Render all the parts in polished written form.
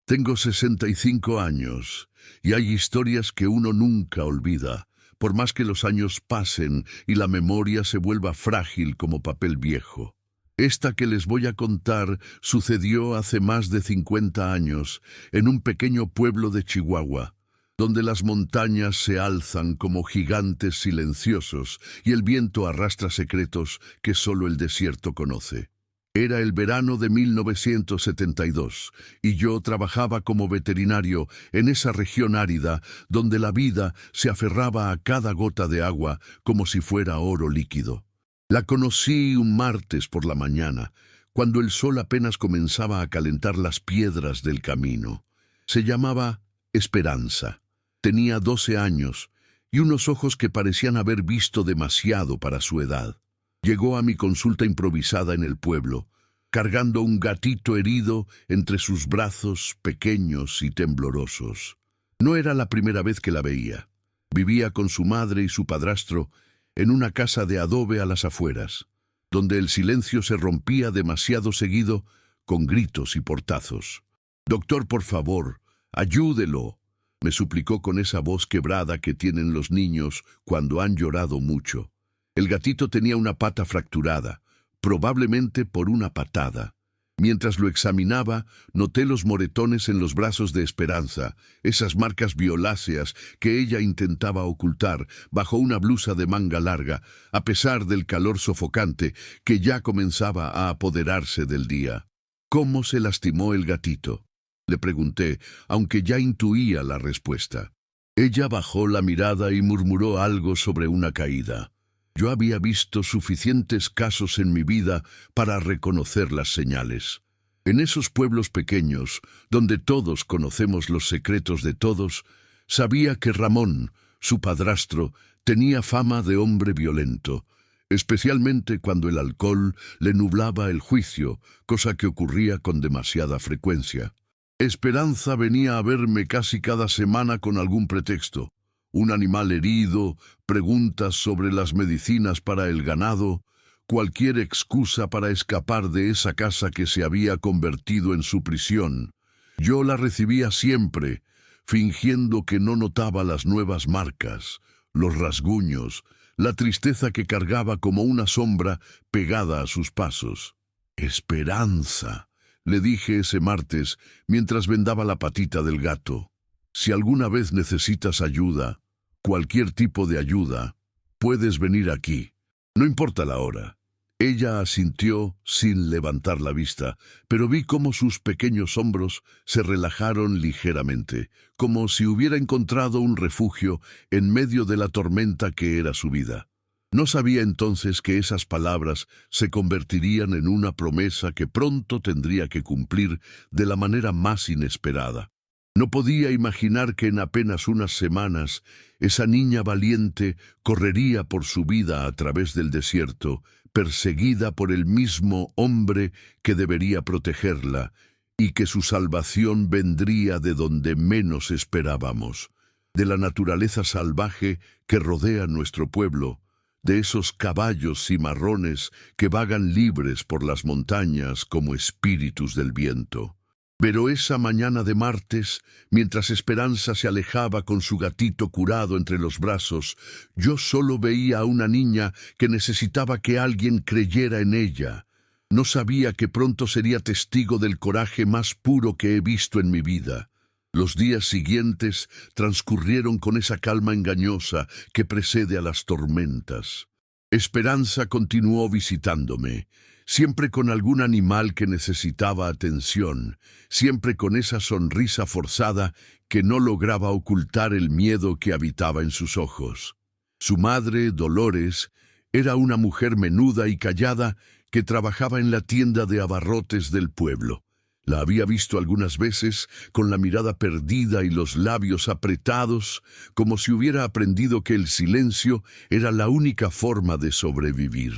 Tengo 65 años y hay historias que uno nunca olvida, por más que los años pasen y la memoria se vuelva frágil como papel viejo. Esta que les voy a contar sucedió hace más de 50 años en un pequeño pueblo de Chihuahua, donde las montañas se alzan como gigantes silenciosos y el viento arrastra secretos que solo el desierto conoce. Era el verano de 1972 y yo trabajaba como veterinario en esa región árida donde la vida se aferraba a cada gota de agua como si fuera oro líquido. La conocí un martes por la mañana, cuando el sol apenas comenzaba a calentar las piedras del camino. Se llamaba Esperanza. Tenía 12 años y unos ojos que parecían haber visto demasiado para su edad. Llegó a mi consulta improvisada en el pueblo, cargando un gatito herido entre sus brazos pequeños y temblorosos. No era la primera vez que la veía. Vivía con su madre y su padrastro en una casa de adobe a las afueras, donde el silencio se rompía demasiado seguido con gritos y portazos. «Doctor, por favor, ayúdelo», me suplicó con esa voz quebrada que tienen los niños cuando han llorado mucho. El gatito tenía una pata fracturada, probablemente por una patada. Mientras lo examinaba, noté los moretones en los brazos de Esperanza, esas marcas violáceas que ella intentaba ocultar bajo una blusa de manga larga, a pesar del calor sofocante que ya comenzaba a apoderarse del día. «¿Cómo se lastimó el gatito?», le pregunté, aunque ya intuía la respuesta. Ella bajó la mirada y murmuró algo sobre una caída. Yo había visto suficientes casos en mi vida para reconocer las señales. En esos pueblos pequeños, donde todos conocemos los secretos de todos, sabía que Ramón, su padrastro, tenía fama de hombre violento, especialmente cuando el alcohol le nublaba el juicio, cosa que ocurría con demasiada frecuencia. Esperanza venía a verme casi cada semana con algún pretexto. Un animal herido, preguntas sobre las medicinas para el ganado, cualquier excusa para escapar de esa casa que se había convertido en su prisión. Yo la recibía siempre, fingiendo que no notaba las nuevas marcas, los rasguños, la tristeza que cargaba como una sombra pegada a sus pasos. «Esperanza», le dije ese martes mientras vendaba la patita del gato. «Si alguna vez necesitas ayuda, cualquier tipo de ayuda, puedes venir aquí. No importa la hora». Ella asintió sin levantar la vista, pero vi cómo sus pequeños hombros se relajaron ligeramente, como si hubiera encontrado un refugio en medio de la tormenta que era su vida. No sabía entonces que esas palabras se convertirían en una promesa que pronto tendría que cumplir de la manera más inesperada. No podía imaginar que en apenas unas semanas esa niña valiente correría por su vida a través del desierto, perseguida por el mismo hombre que debería protegerla, y que su salvación vendría de donde menos esperábamos, de la naturaleza salvaje que rodea nuestro pueblo, de esos caballos cimarrones que vagan libres por las montañas como espíritus del viento. Pero esa mañana de martes, mientras Esperanza se alejaba con su gatito curado entre los brazos, yo solo veía a una niña que necesitaba que alguien creyera en ella. No sabía que pronto sería testigo del coraje más puro que he visto en mi vida. Los días siguientes transcurrieron con esa calma engañosa que precede a las tormentas. Esperanza continuó visitándome, siempre con algún animal que necesitaba atención, siempre con esa sonrisa forzada que no lograba ocultar el miedo que habitaba en sus ojos. Su madre, Dolores, era una mujer menuda y callada que trabajaba en la tienda de abarrotes del pueblo. La había visto algunas veces con la mirada perdida y los labios apretados, como si hubiera aprendido que el silencio era la única forma de sobrevivir.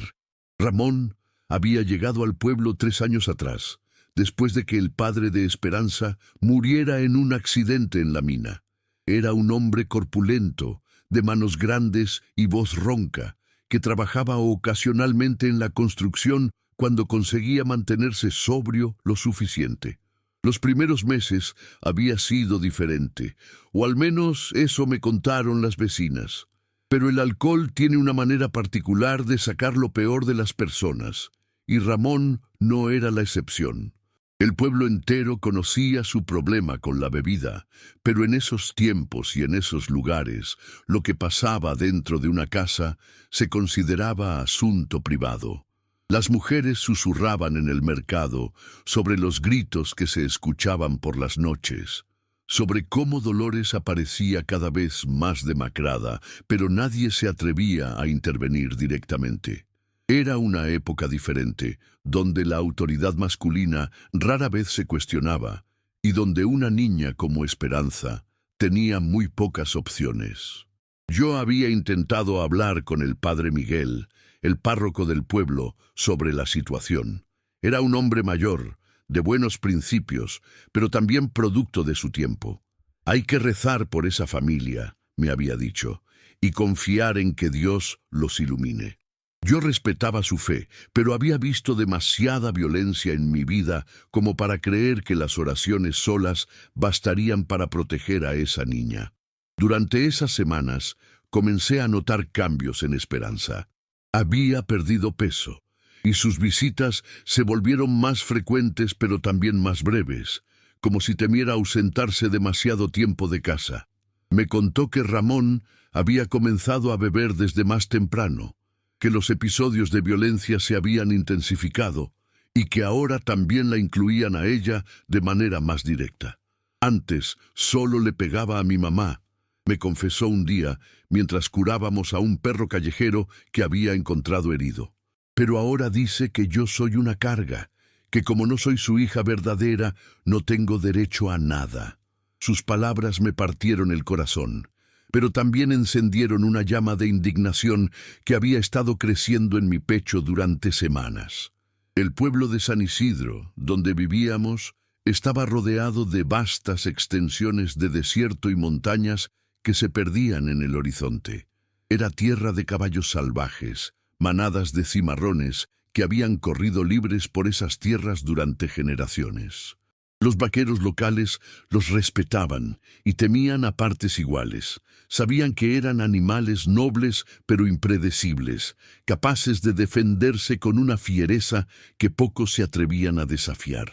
Ramón había llegado al pueblo 3 años atrás, después de que el padre de Esperanza muriera en un accidente en la mina. Era un hombre corpulento, de manos grandes y voz ronca, que trabajaba ocasionalmente en la construcción cuando conseguía mantenerse sobrio lo suficiente. Los primeros meses había sido diferente, o al menos eso me contaron las vecinas. Pero el alcohol tiene una manera particular de sacar lo peor de las personas, y Ramón no era la excepción. El pueblo entero conocía su problema con la bebida, pero en esos tiempos y en esos lugares, lo que pasaba dentro de una casa se consideraba asunto privado. Las mujeres susurraban en el mercado sobre los gritos que se escuchaban por las noches, sobre cómo Dolores aparecía cada vez más demacrada, pero nadie se atrevía a intervenir directamente. Era una época diferente, donde la autoridad masculina rara vez se cuestionaba, y donde una niña como Esperanza tenía muy pocas opciones. Yo había intentado hablar con el padre Miguel, el párroco del pueblo, sobre la situación. Era un hombre mayor, de buenos principios, pero también producto de su tiempo. Hay que rezar por esa familia, me había dicho, y confiar en que Dios los ilumine. Yo respetaba su fe, pero había visto demasiada violencia en mi vida como para creer que las oraciones solas bastarían para proteger a esa niña. Durante esas semanas comencé a notar cambios en Esperanza. Había perdido peso, y sus visitas se volvieron más frecuentes pero también más breves, como si temiera ausentarse demasiado tiempo de casa. Me contó que Ramón había comenzado a beber desde más temprano, que los episodios de violencia se habían intensificado y que ahora también la incluían a ella de manera más directa. Antes solo le pegaba a mi mamá, me confesó un día mientras curábamos a un perro callejero que había encontrado herido. Pero ahora dice que yo soy una carga, que como no soy su hija verdadera, no tengo derecho a nada. Sus palabras me partieron el corazón, pero también encendieron una llama de indignación que había estado creciendo en mi pecho durante semanas. El pueblo de San Isidro, donde vivíamos, estaba rodeado de vastas extensiones de desierto y montañas que se perdían en el horizonte. Era tierra de caballos salvajes, manadas de cimarrones que habían corrido libres por esas tierras durante generaciones. Los vaqueros locales los respetaban y temían a partes iguales. Sabían que eran animales nobles pero impredecibles, capaces de defenderse con una fiereza que pocos se atrevían a desafiar.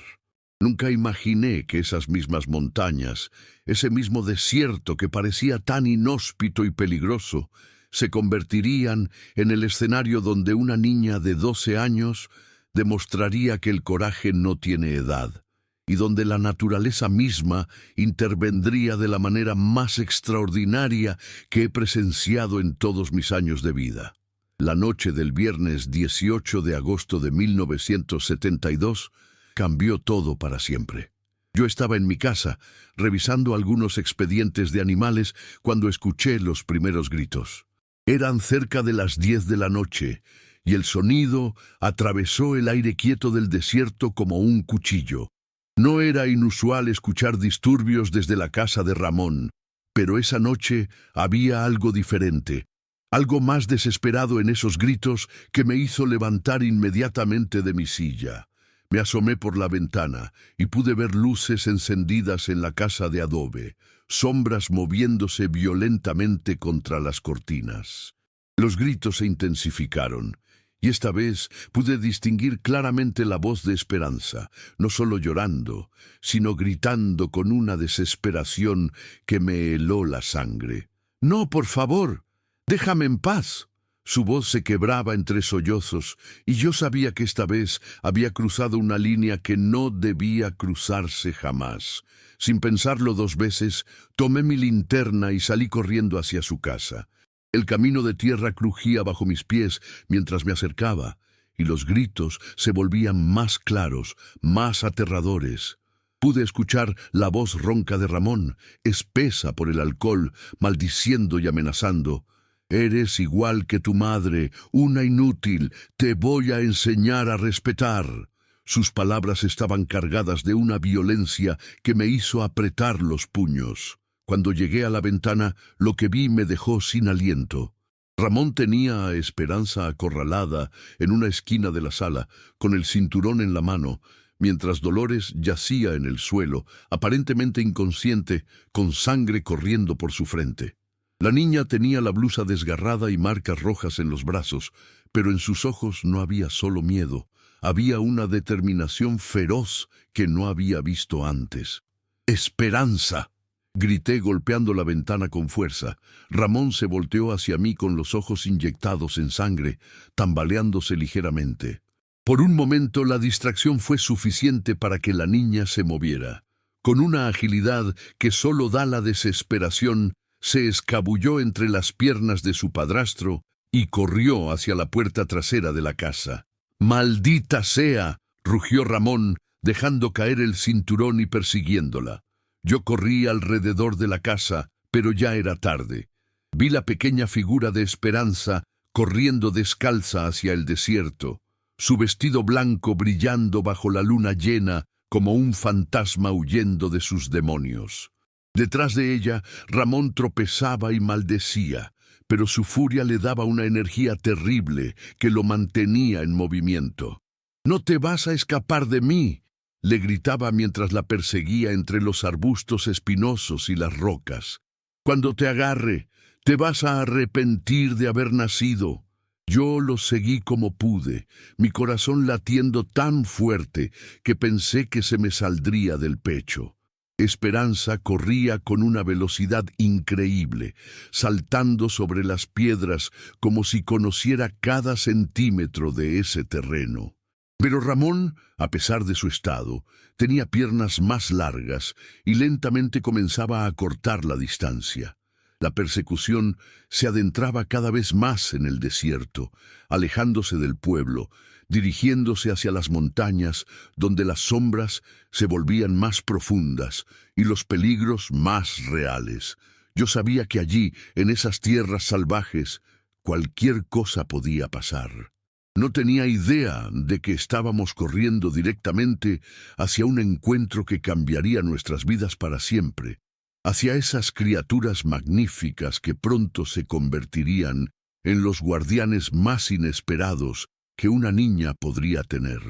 Nunca imaginé que esas mismas montañas, ese mismo desierto que parecía tan inhóspito y peligroso, se convertirían en el escenario donde una niña de 12 años demostraría que el coraje no tiene edad, y donde la naturaleza misma intervendría de la manera más extraordinaria que he presenciado en todos mis años de vida. La noche del viernes 18 de agosto de 1972 cambió todo para siempre. Yo estaba en mi casa, revisando algunos expedientes de animales, cuando escuché los primeros gritos. Eran cerca de las 10 de la noche, y el sonido atravesó el aire quieto del desierto como un cuchillo. No era inusual escuchar disturbios desde la casa de Ramón, pero esa noche había algo diferente, algo más desesperado en esos gritos que me hizo levantar inmediatamente de mi silla. Me asomé por la ventana y pude ver luces encendidas en la casa de adobe, sombras moviéndose violentamente contra las cortinas. Los gritos se intensificaron, y esta vez pude distinguir claramente la voz de Esperanza, no solo llorando, sino gritando con una desesperación que me heló la sangre. «¡No, por favor! ¡Déjame en paz!». Su voz se quebraba entre sollozos, y yo sabía que esta vez había cruzado una línea que no debía cruzarse jamás. Sin pensarlo 2 veces, tomé mi linterna y salí corriendo hacia su casa. El camino de tierra crujía bajo mis pies mientras me acercaba, y los gritos se volvían más claros, más aterradores. Pude escuchar la voz ronca de Ramón, espesa por el alcohol, maldiciendo y amenazando. «Eres igual que tu madre, una inútil, te voy a enseñar a respetar». Sus palabras estaban cargadas de una violencia que me hizo apretar los puños. Cuando llegué a la ventana, lo que vi me dejó sin aliento. Ramón tenía a Esperanza acorralada en una esquina de la sala, con el cinturón en la mano, mientras Dolores yacía en el suelo, aparentemente inconsciente, con sangre corriendo por su frente. La niña tenía la blusa desgarrada y marcas rojas en los brazos, pero en sus ojos no había solo miedo, había una determinación feroz que no había visto antes. ¡Esperanza!, grité golpeando la ventana con fuerza. Ramón se volteó hacia mí con los ojos inyectados en sangre, tambaleándose ligeramente. Por un momento la distracción fue suficiente para que la niña se moviera. Con una agilidad que solo da la desesperación, se escabulló entre las piernas de su padrastro y corrió hacia la puerta trasera de la casa. ¡Maldita sea!, rugió Ramón, dejando caer el cinturón y persiguiéndola. Yo corrí alrededor de la casa, pero ya era tarde. Vi la pequeña figura de Esperanza corriendo descalza hacia el desierto, su vestido blanco brillando bajo la luna llena como un fantasma huyendo de sus demonios. Detrás de ella, Ramón tropezaba y maldecía, pero su furia le daba una energía terrible que lo mantenía en movimiento. «¡No te vas a escapar de mí!», le gritaba mientras la perseguía entre los arbustos espinosos y las rocas. «Cuando te agarre, te vas a arrepentir de haber nacido». Yo lo seguí como pude, mi corazón latiendo tan fuerte que pensé que se me saldría del pecho. Esperanza corría con una velocidad increíble, saltando sobre las piedras como si conociera cada centímetro de ese terreno. Pero Ramón, a pesar de su estado, tenía piernas más largas y lentamente comenzaba a acortar la distancia. La persecución se adentraba cada vez más en el desierto, alejándose del pueblo, dirigiéndose hacia las montañas, donde las sombras se volvían más profundas y los peligros más reales. Yo sabía que allí, en esas tierras salvajes, cualquier cosa podía pasar. No tenía idea de que estábamos corriendo directamente hacia un encuentro que cambiaría nuestras vidas para siempre, hacia esas criaturas magníficas que pronto se convertirían en los guardianes más inesperados que una niña podría tener.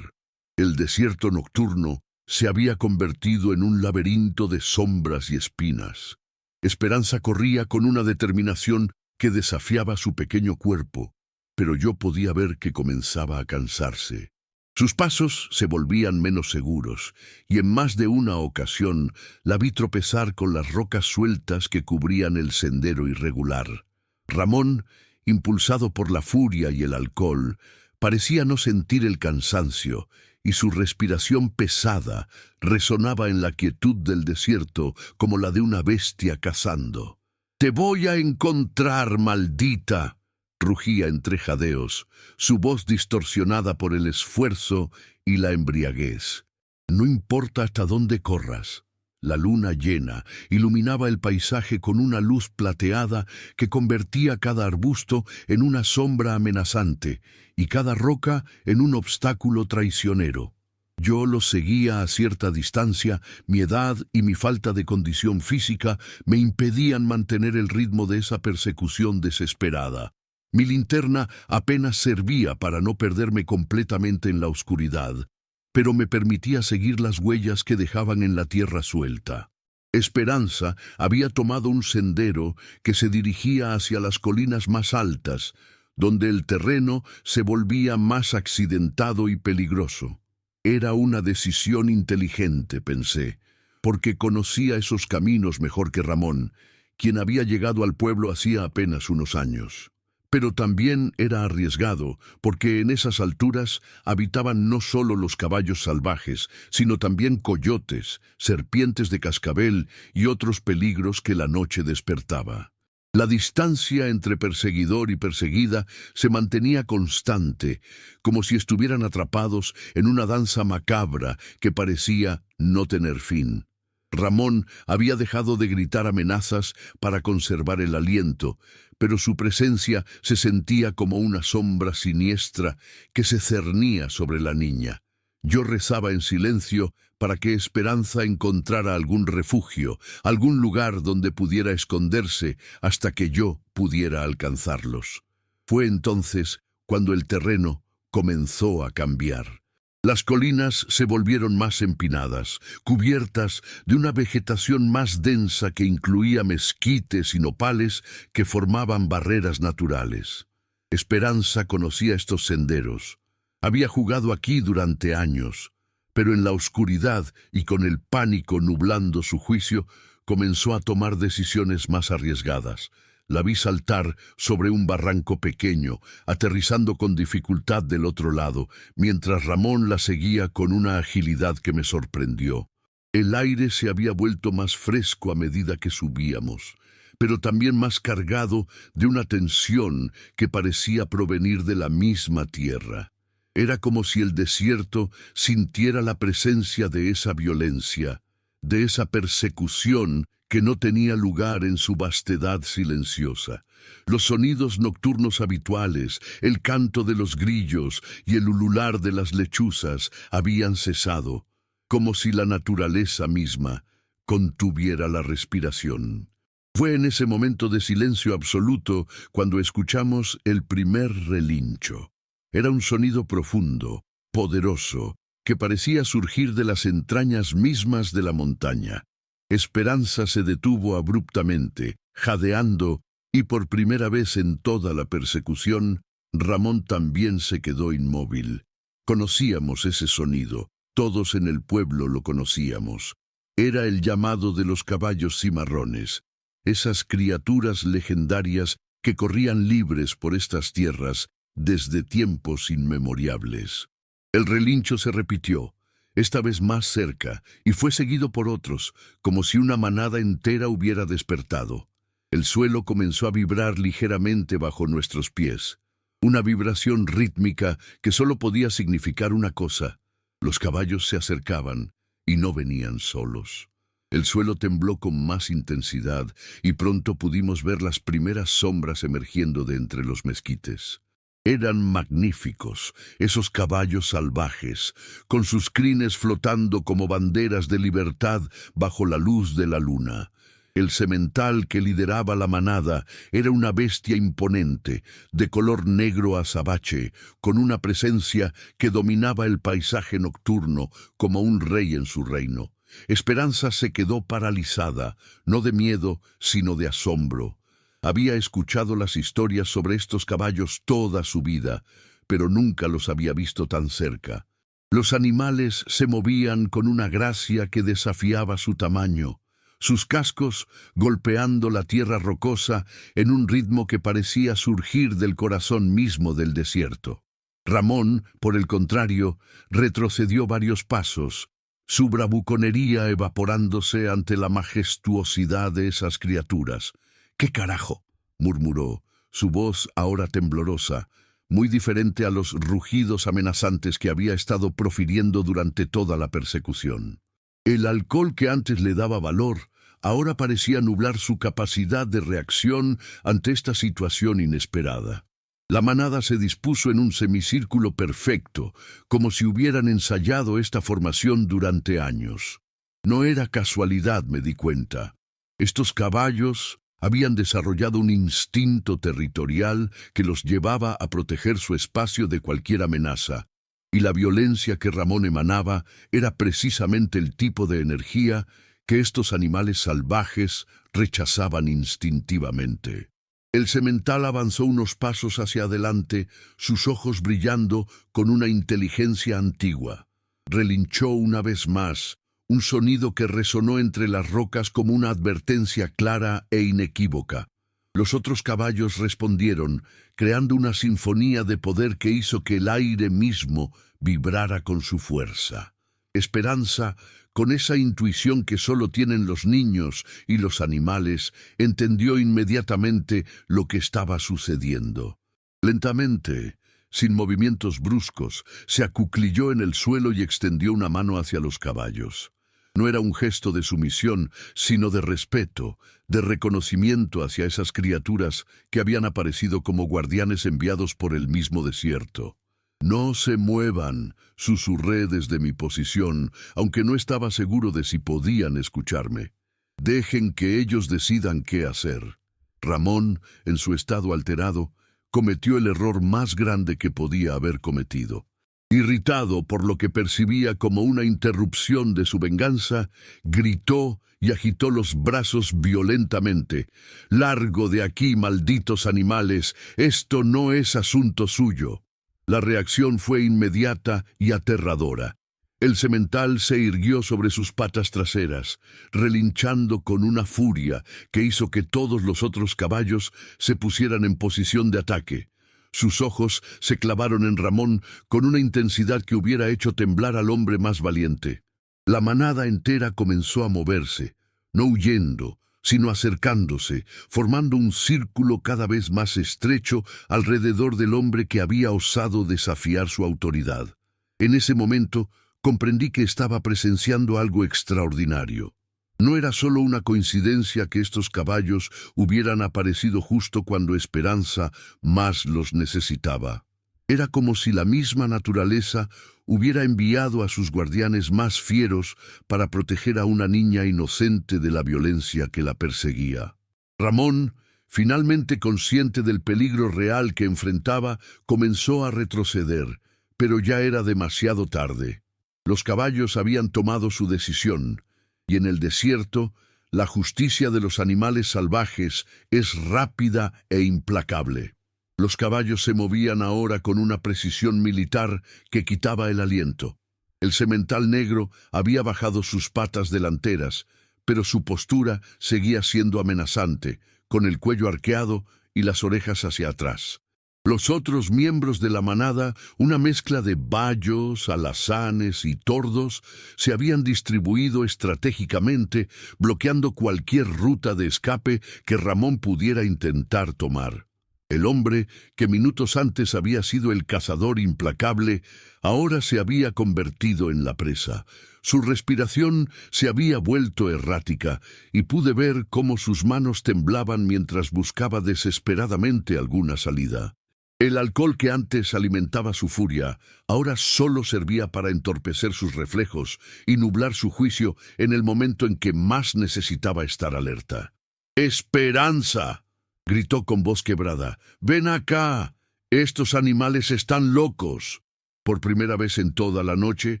El desierto nocturno se había convertido en un laberinto de sombras y espinas. Esperanza corría con una determinación que desafiaba su pequeño cuerpo, pero yo podía ver que comenzaba a cansarse. Sus pasos se volvían menos seguros, y en más de una ocasión la vi tropezar con las rocas sueltas que cubrían el sendero irregular. Ramón, impulsado por la furia y el alcohol, parecía no sentir el cansancio, y su respiración pesada resonaba en la quietud del desierto como la de una bestia cazando. «¡Te voy a encontrar, maldita!», rugía entre jadeos, su voz distorsionada por el esfuerzo y la embriaguez. «No importa hasta dónde corras». La luna llena iluminaba el paisaje con una luz plateada que convertía cada arbusto en una sombra amenazante y cada roca en un obstáculo traicionero. Yo lo seguía a cierta distancia, mi edad y mi falta de condición física me impedían mantener el ritmo de esa persecución desesperada. Mi linterna apenas servía para no perderme completamente en la oscuridad, pero me permitía seguir las huellas que dejaban en la tierra suelta. Esperanza había tomado un sendero que se dirigía hacia las colinas más altas, donde el terreno se volvía más accidentado y peligroso. Era una decisión inteligente, pensé, porque conocía esos caminos mejor que Ramón, quien había llegado al pueblo hacía apenas unos años. Pero también era arriesgado, porque en esas alturas habitaban no solo los caballos salvajes, sino también coyotes, serpientes de cascabel y otros peligros que la noche despertaba. La distancia entre perseguidor y perseguida se mantenía constante, como si estuvieran atrapados en una danza macabra que parecía no tener fin. Ramón había dejado de gritar amenazas para conservar el aliento, pero su presencia se sentía como una sombra siniestra que se cernía sobre la niña. Yo rezaba en silencio para que Esperanza encontrara algún refugio, algún lugar donde pudiera esconderse hasta que yo pudiera alcanzarlos. Fue entonces cuando el terreno comenzó a cambiar. Las colinas se volvieron más empinadas, cubiertas de una vegetación más densa que incluía mezquites y nopales que formaban barreras naturales. Esperanza conocía estos senderos. Había jugado aquí durante años, pero en la oscuridad y con el pánico nublando su juicio, comenzó a tomar decisiones más arriesgadas. La vi saltar sobre un barranco pequeño, aterrizando con dificultad del otro lado, mientras Ramón la seguía con una agilidad que me sorprendió. El aire se había vuelto más fresco a medida que subíamos, pero también más cargado de una tensión que parecía provenir de la misma tierra. Era como si el desierto sintiera la presencia de esa violencia, de esa persecución que no tenía lugar en su vastedad silenciosa. Los sonidos nocturnos habituales, el canto de los grillos y el ulular de las lechuzas habían cesado, como si la naturaleza misma contuviera la respiración. Fue en ese momento de silencio absoluto cuando escuchamos el primer relincho. Era un sonido profundo, poderoso, que parecía surgir de las entrañas mismas de la montaña. Esperanza se detuvo abruptamente, jadeando, y por primera vez en toda la persecución, Ramón también se quedó inmóvil. Conocíamos ese sonido, todos en el pueblo lo conocíamos. Era el llamado de los caballos cimarrones, esas criaturas legendarias que corrían libres por estas tierras desde tiempos inmemorables. El relincho se repitió, esta vez más cerca, y fue seguido por otros, como si una manada entera hubiera despertado. El suelo comenzó a vibrar ligeramente bajo nuestros pies, una vibración rítmica que solo podía significar una cosa: los caballos se acercaban y no venían solos. El suelo tembló con más intensidad y pronto pudimos ver las primeras sombras emergiendo de entre los mezquites. Eran magníficos, esos caballos salvajes, con sus crines flotando como banderas de libertad bajo la luz de la luna. El semental que lideraba la manada era una bestia imponente, de color negro azabache, con una presencia que dominaba el paisaje nocturno como un rey en su reino. Esperanza se quedó paralizada, no de miedo, sino de asombro. Había escuchado las historias sobre estos caballos toda su vida, pero nunca los había visto tan cerca. Los animales se movían con una gracia que desafiaba su tamaño, sus cascos golpeando la tierra rocosa en un ritmo que parecía surgir del corazón mismo del desierto. Ramón, por el contrario, retrocedió varios pasos, su bravuconería evaporándose ante la majestuosidad de esas criaturas. —¿Qué carajo? —murmuró, su voz ahora temblorosa, muy diferente a los rugidos amenazantes que había estado profiriendo durante toda la persecución. El alcohol que antes le daba valor, ahora parecía nublar su capacidad de reacción ante esta situación inesperada. La manada se dispuso en un semicírculo perfecto, como si hubieran ensayado esta formación durante años. No era casualidad, me di cuenta. Estos caballos habían desarrollado un instinto territorial que los llevaba a proteger su espacio de cualquier amenaza, y la violencia que Ramón emanaba era precisamente el tipo de energía que estos animales salvajes rechazaban instintivamente. El semental avanzó unos pasos hacia adelante, sus ojos brillando con una inteligencia antigua. Relinchó una vez más, un sonido que resonó entre las rocas como una advertencia clara e inequívoca. Los otros caballos respondieron, creando una sinfonía de poder que hizo que el aire mismo vibrara con su fuerza. Esperanza, con esa intuición que solo tienen los niños y los animales, entendió inmediatamente lo que estaba sucediendo. Lentamente, sin movimientos bruscos, se acuclilló en el suelo y extendió una mano hacia los caballos. No era un gesto de sumisión, sino de respeto, de reconocimiento hacia esas criaturas que habían aparecido como guardianes enviados por el mismo desierto. «No se muevan», susurré desde mi posición, aunque no estaba seguro de si podían escucharme. «Dejen que ellos decidan qué hacer». Ramón, en su estado alterado, cometió el error más grande que podía haber cometido. Irritado por lo que percibía como una interrupción de su venganza, gritó y agitó los brazos violentamente. «¡Largo de aquí, malditos animales! Esto no es asunto suyo». La reacción fue inmediata y aterradora. El semental se irguió sobre sus patas traseras, relinchando con una furia que hizo que todos los otros caballos se pusieran en posición de ataque. Sus ojos se clavaron en Ramón con una intensidad que hubiera hecho temblar al hombre más valiente. La manada entera comenzó a moverse, no huyendo, sino acercándose, formando un círculo cada vez más estrecho alrededor del hombre que había osado desafiar su autoridad. En ese momento, comprendí que estaba presenciando algo extraordinario. No era solo una coincidencia que estos caballos hubieran aparecido justo cuando Esperanza más los necesitaba. Era como si la misma naturaleza hubiera enviado a sus guardianes más fieros para proteger a una niña inocente de la violencia que la perseguía. Ramón, finalmente consciente del peligro real que enfrentaba, comenzó a retroceder, pero ya era demasiado tarde. Los caballos habían tomado su decisión, y en el desierto, la justicia de los animales salvajes es rápida e implacable. Los caballos se movían ahora con una precisión militar que quitaba el aliento. El semental negro había bajado sus patas delanteras, pero su postura seguía siendo amenazante, con el cuello arqueado y las orejas hacia atrás. Los otros miembros de la manada, una mezcla de bayos, alazanes y tordos, se habían distribuido estratégicamente, bloqueando cualquier ruta de escape que Ramón pudiera intentar tomar. El hombre, que minutos antes había sido el cazador implacable, ahora se había convertido en la presa. Su respiración se había vuelto errática, y pude ver cómo sus manos temblaban mientras buscaba desesperadamente alguna salida. El alcohol que antes alimentaba su furia, ahora solo servía para entorpecer sus reflejos y nublar su juicio en el momento en que más necesitaba estar alerta. «¡Esperanza!», gritó con voz quebrada. «¡Ven acá! Estos animales están locos». Por primera vez en toda la noche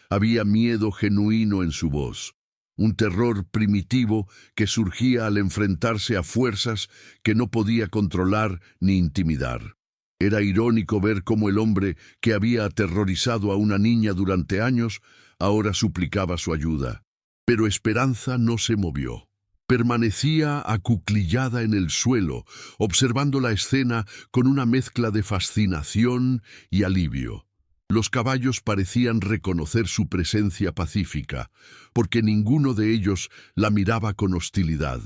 había miedo genuino en su voz. Un terror primitivo que surgía al enfrentarse a fuerzas que no podía controlar ni intimidar. Era irónico ver cómo el hombre que había aterrorizado a una niña durante años ahora suplicaba su ayuda. Pero Esperanza no se movió. Permanecía acuclillada en el suelo, observando la escena con una mezcla de fascinación y alivio. Los caballos parecían reconocer su presencia pacífica, porque ninguno de ellos la miraba con hostilidad.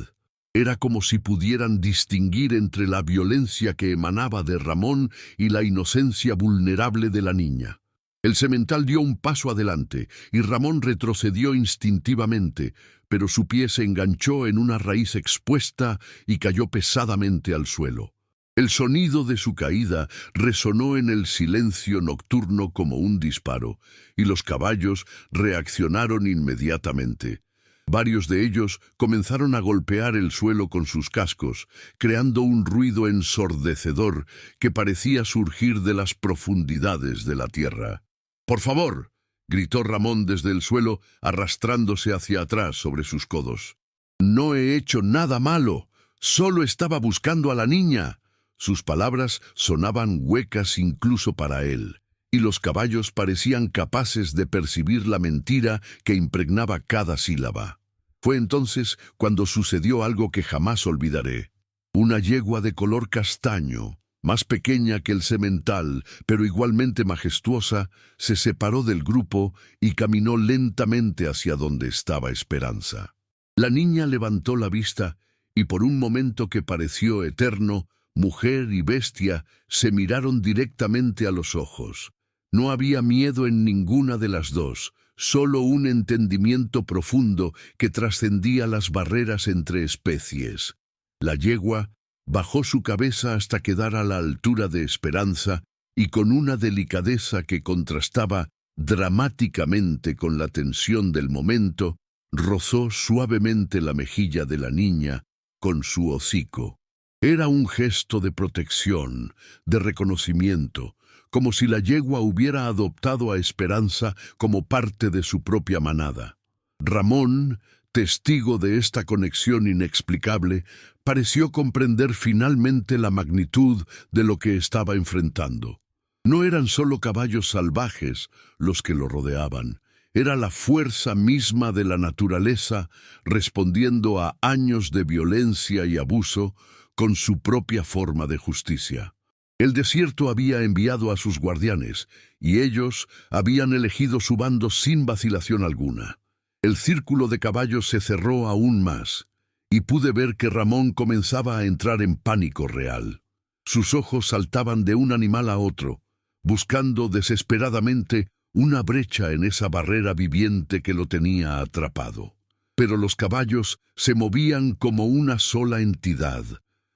Era como si pudieran distinguir entre la violencia que emanaba de Ramón y la inocencia vulnerable de la niña. El semental dio un paso adelante y Ramón retrocedió instintivamente, pero su pie se enganchó en una raíz expuesta y cayó pesadamente al suelo. El sonido de su caída resonó en el silencio nocturno como un disparo, y los caballos reaccionaron inmediatamente. Varios de ellos comenzaron a golpear el suelo con sus cascos, creando un ruido ensordecedor que parecía surgir de las profundidades de la tierra. «¡Por favor!», gritó Ramón desde el suelo, arrastrándose hacia atrás sobre sus codos. «No he hecho nada malo, solo estaba buscando a la niña». Sus palabras sonaban huecas incluso para él, y los caballos parecían capaces de percibir la mentira que impregnaba cada sílaba. Fue entonces cuando sucedió algo que jamás olvidaré. Una yegua de color castaño, más pequeña que el semental, pero igualmente majestuosa, se separó del grupo y caminó lentamente hacia donde estaba Esperanza. La niña levantó la vista y por un momento que pareció eterno, mujer y bestia se miraron directamente a los ojos. No había miedo en ninguna de las dos, solo un entendimiento profundo que trascendía las barreras entre especies. La yegua bajó su cabeza hasta quedar a la altura de Esperanza y con una delicadeza que contrastaba dramáticamente con la tensión del momento, rozó suavemente la mejilla de la niña con su hocico. Era un gesto de protección, de reconocimiento, como si la yegua hubiera adoptado a Esperanza como parte de su propia manada. Ramón, testigo de esta conexión inexplicable, pareció comprender finalmente la magnitud de lo que estaba enfrentando. No eran solo caballos salvajes los que lo rodeaban, era la fuerza misma de la naturaleza respondiendo a años de violencia y abuso con su propia forma de justicia. El desierto había enviado a sus guardianes, y ellos habían elegido su bando sin vacilación alguna. El círculo de caballos se cerró aún más, y pude ver que Ramón comenzaba a entrar en pánico real. Sus ojos saltaban de un animal a otro, buscando desesperadamente una brecha en esa barrera viviente que lo tenía atrapado. Pero los caballos se movían como una sola entidad,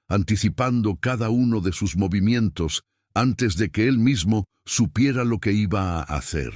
anticipando cada uno de sus movimientos antes de que él mismo supiera lo que iba a hacer.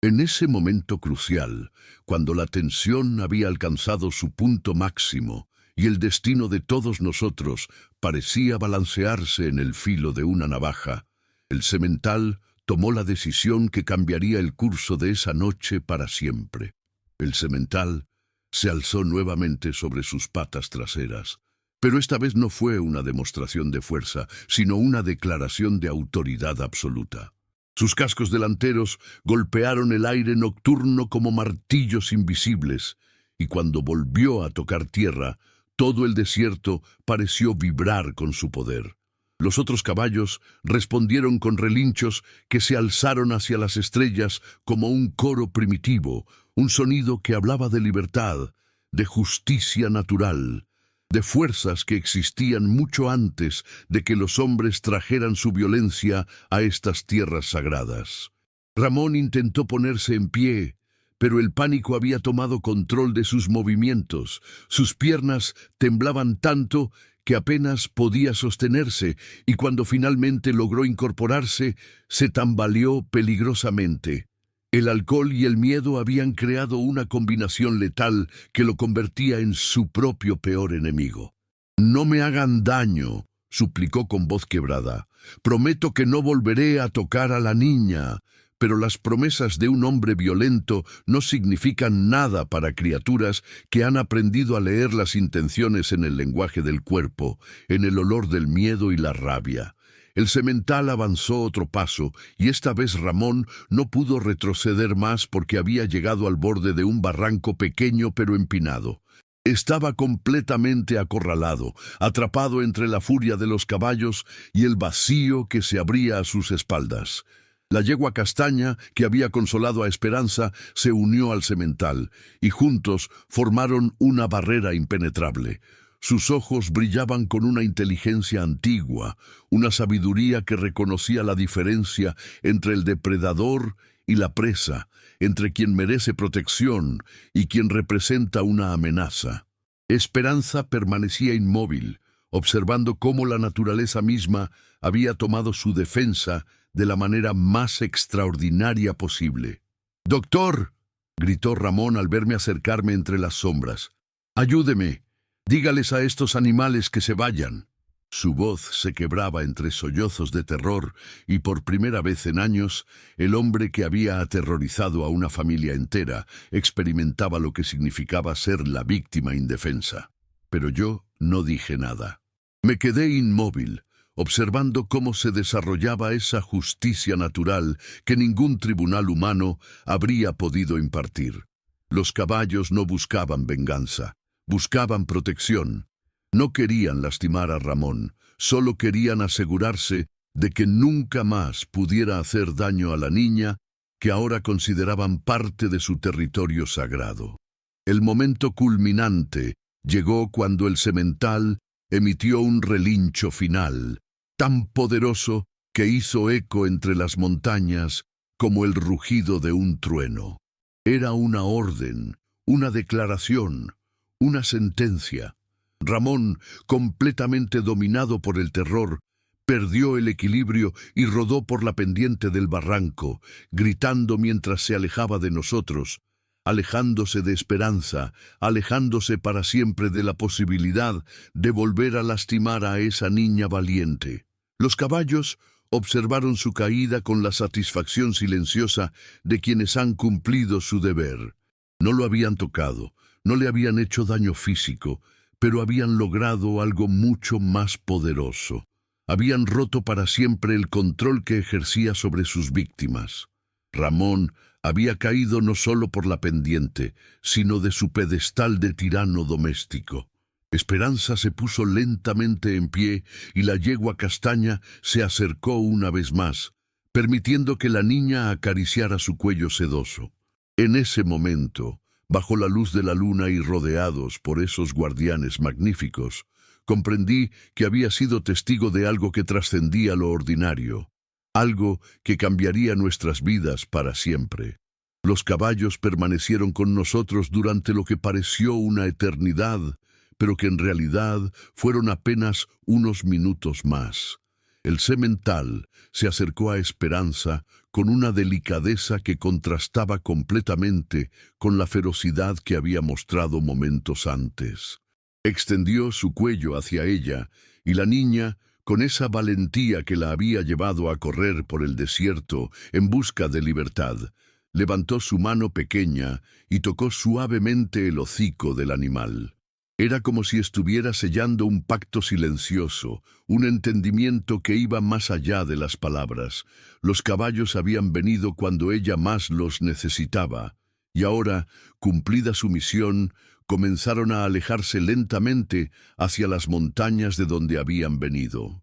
En ese momento crucial, cuando la tensión había alcanzado su punto máximo y el destino de todos nosotros parecía balancearse en el filo de una navaja, el semental tomó la decisión que cambiaría el curso de esa noche para siempre. El semental se alzó nuevamente sobre sus patas traseras, pero esta vez no fue una demostración de fuerza, sino una declaración de autoridad absoluta. Sus cascos delanteros golpearon el aire nocturno como martillos invisibles, y cuando volvió a tocar tierra, todo el desierto pareció vibrar con su poder. Los otros caballos respondieron con relinchos que se alzaron hacia las estrellas como un coro primitivo, un sonido que hablaba de libertad, de justicia natural, de fuerzas que existían mucho antes de que los hombres trajeran su violencia a estas tierras sagradas. Ramón intentó ponerse en pie, pero el pánico había tomado control de sus movimientos. Sus piernas temblaban tanto que apenas podía sostenerse, y cuando finalmente logró incorporarse, se tambaleó peligrosamente. El alcohol y el miedo habían creado una combinación letal que lo convertía en su propio peor enemigo. «No me hagan daño», suplicó con voz quebrada. «Prometo que no volveré a tocar a la niña». Pero las promesas de un hombre violento no significan nada para criaturas que han aprendido a leer las intenciones en el lenguaje del cuerpo, en el olor del miedo y la rabia. El semental avanzó otro paso, y esta vez Ramón no pudo retroceder más porque había llegado al borde de un barranco pequeño pero empinado. Estaba completamente acorralado, atrapado entre la furia de los caballos y el vacío que se abría a sus espaldas. La yegua castaña, que había consolado a Esperanza, se unió al semental, y juntos formaron una barrera impenetrable. Sus ojos brillaban con una inteligencia antigua, una sabiduría que reconocía la diferencia entre el depredador y la presa, entre quien merece protección y quien representa una amenaza. Esperanza permanecía inmóvil, observando cómo la naturaleza misma había tomado su defensa de la manera más extraordinaria posible. «¡Doctor!», gritó Ramón al verme acercarme entre las sombras. «¡Ayúdeme! Dígales a estos animales que se vayan». Su voz se quebraba entre sollozos de terror, y por primera vez en años, el hombre que había aterrorizado a una familia entera experimentaba lo que significaba ser la víctima indefensa. Pero yo no dije nada. Me quedé inmóvil, observando cómo se desarrollaba esa justicia natural que ningún tribunal humano habría podido impartir. Los caballos no buscaban venganza, buscaban protección. No querían lastimar a Ramón, solo querían asegurarse de que nunca más pudiera hacer daño a la niña que ahora consideraban parte de su territorio sagrado. El momento culminante llegó cuando el semental emitió un relincho final, tan poderoso que hizo eco entre las montañas como el rugido de un trueno. Era una orden, una declaración, una sentencia. Ramón, completamente dominado por el terror, perdió el equilibrio y rodó por la pendiente del barranco, gritando mientras se alejaba de nosotros, alejándose de Esperanza, alejándose para siempre de la posibilidad de volver a lastimar a esa niña valiente. Los caballos, observaron su caída con la satisfacción silenciosa de quienes han cumplido su deber. No lo habían tocado, no le habían hecho daño físico, pero habían logrado algo mucho más poderoso. Habían roto para siempre el control que ejercía sobre sus víctimas. Ramón había caído no solo por la pendiente, sino de su pedestal de tirano doméstico. Esperanza se puso lentamente en pie y la yegua castaña se acercó una vez más, permitiendo que la niña acariciara su cuello sedoso. En ese momento, bajo la luz de la luna y rodeados por esos guardianes magníficos, comprendí que había sido testigo de algo que trascendía lo ordinario, algo que cambiaría nuestras vidas para siempre. Los caballos permanecieron con nosotros durante lo que pareció una eternidad, pero que en realidad fueron apenas unos minutos más. El semental se acercó a Esperanza con una delicadeza que contrastaba completamente con la ferocidad que había mostrado momentos antes. Extendió su cuello hacia ella, y la niña, con esa valentía que la había llevado a correr por el desierto en busca de libertad, levantó su mano pequeña y tocó suavemente el hocico del animal. Era como si estuviera sellando un pacto silencioso, un entendimiento que iba más allá de las palabras. Los caballos habían venido cuando ella más los necesitaba, y ahora, cumplida su misión, comenzaron a alejarse lentamente hacia las montañas de donde habían venido.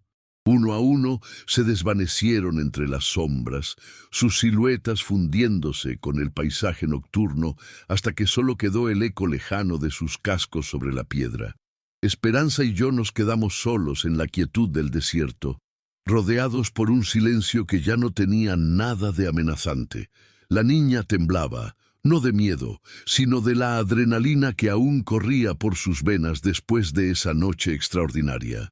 Uno a uno se desvanecieron entre las sombras, sus siluetas fundiéndose con el paisaje nocturno hasta que solo quedó el eco lejano de sus cascos sobre la piedra. Esperanza y yo nos quedamos solos en la quietud del desierto, rodeados por un silencio que ya no tenía nada de amenazante. La niña temblaba, no de miedo, sino de la adrenalina que aún corría por sus venas después de esa noche extraordinaria.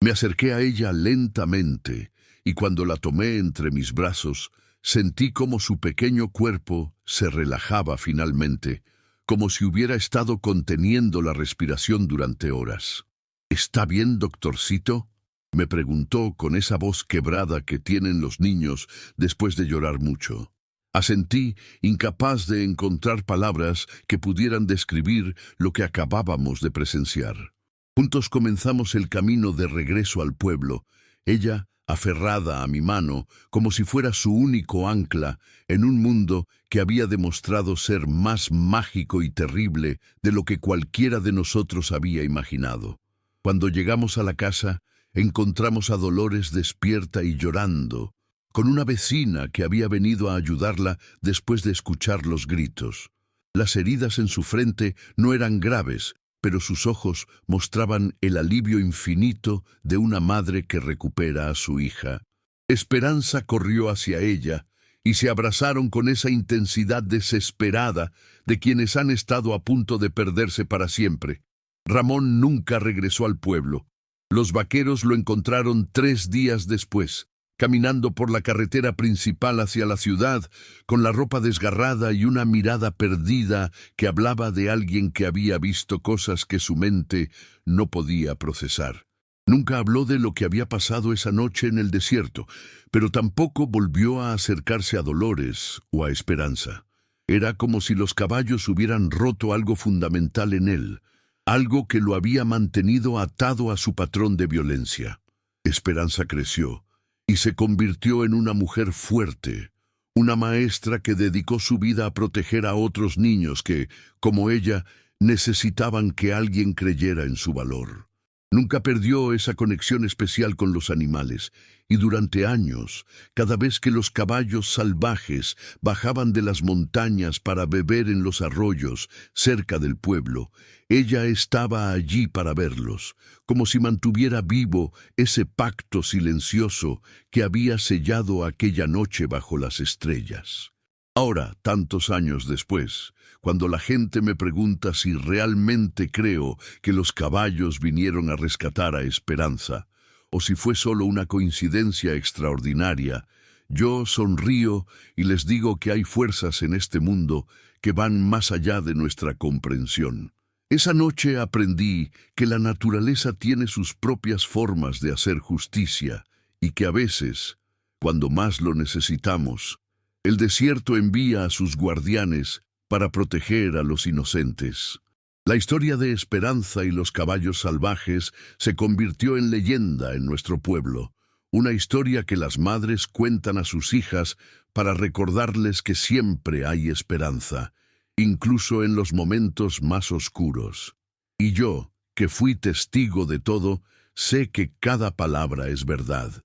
Me acerqué a ella lentamente, y cuando la tomé entre mis brazos, sentí como su pequeño cuerpo se relajaba finalmente, como si hubiera estado conteniendo la respiración durante horas. ¿Está bien, doctorcito?, me preguntó con esa voz quebrada que tienen los niños después de llorar mucho. Asentí, incapaz de encontrar palabras que pudieran describir lo que acabábamos de presenciar. Juntos comenzamos el camino de regreso al pueblo, ella aferrada a mi mano como si fuera su único ancla en un mundo que había demostrado ser más mágico y terrible de lo que cualquiera de nosotros había imaginado. Cuando llegamos a la casa, encontramos a Dolores despierta y llorando, con una vecina que había venido a ayudarla después de escuchar los gritos. Las heridas en su frente no eran graves, pero sus ojos mostraban el alivio infinito de una madre que recupera a su hija. Esperanza corrió hacia ella y se abrazaron con esa intensidad desesperada de quienes han estado a punto de perderse para siempre. Ramón nunca regresó al pueblo. Los vaqueros lo encontraron 3 días después, caminando por la carretera principal hacia la ciudad, con la ropa desgarrada y una mirada perdida que hablaba de alguien que había visto cosas que su mente no podía procesar. Nunca habló de lo que había pasado esa noche en el desierto, pero tampoco volvió a acercarse a Dolores o a Esperanza. Era como si los caballos hubieran roto algo fundamental en él, algo que lo había mantenido atado a su patrón de violencia. Esperanza creció y se convirtió en una mujer fuerte, una maestra que dedicó su vida a proteger a otros niños que, como ella, necesitaban que alguien creyera en su valor. Nunca perdió esa conexión especial con los animales, y durante años, cada vez que los caballos salvajes bajaban de las montañas para beber en los arroyos cerca del pueblo, ella estaba allí para verlos, como si mantuviera vivo ese pacto silencioso que había sellado aquella noche bajo las estrellas. Ahora, tantos años después, cuando la gente me pregunta si realmente creo que los caballos vinieron a rescatar a Esperanza, o si fue solo una coincidencia extraordinaria, yo sonrío y les digo que hay fuerzas en este mundo que van más allá de nuestra comprensión. Esa noche aprendí que la naturaleza tiene sus propias formas de hacer justicia y que a veces cuando más lo necesitamos. El desierto envía a sus guardianes para proteger a los inocentes. La historia de Esperanza y los caballos salvajes se convirtió en leyenda en nuestro pueblo, una historia que las madres cuentan a sus hijas para recordarles que siempre hay esperanza, incluso en los momentos más oscuros. Y yo, que fui testigo de todo, sé que cada palabra es verdad.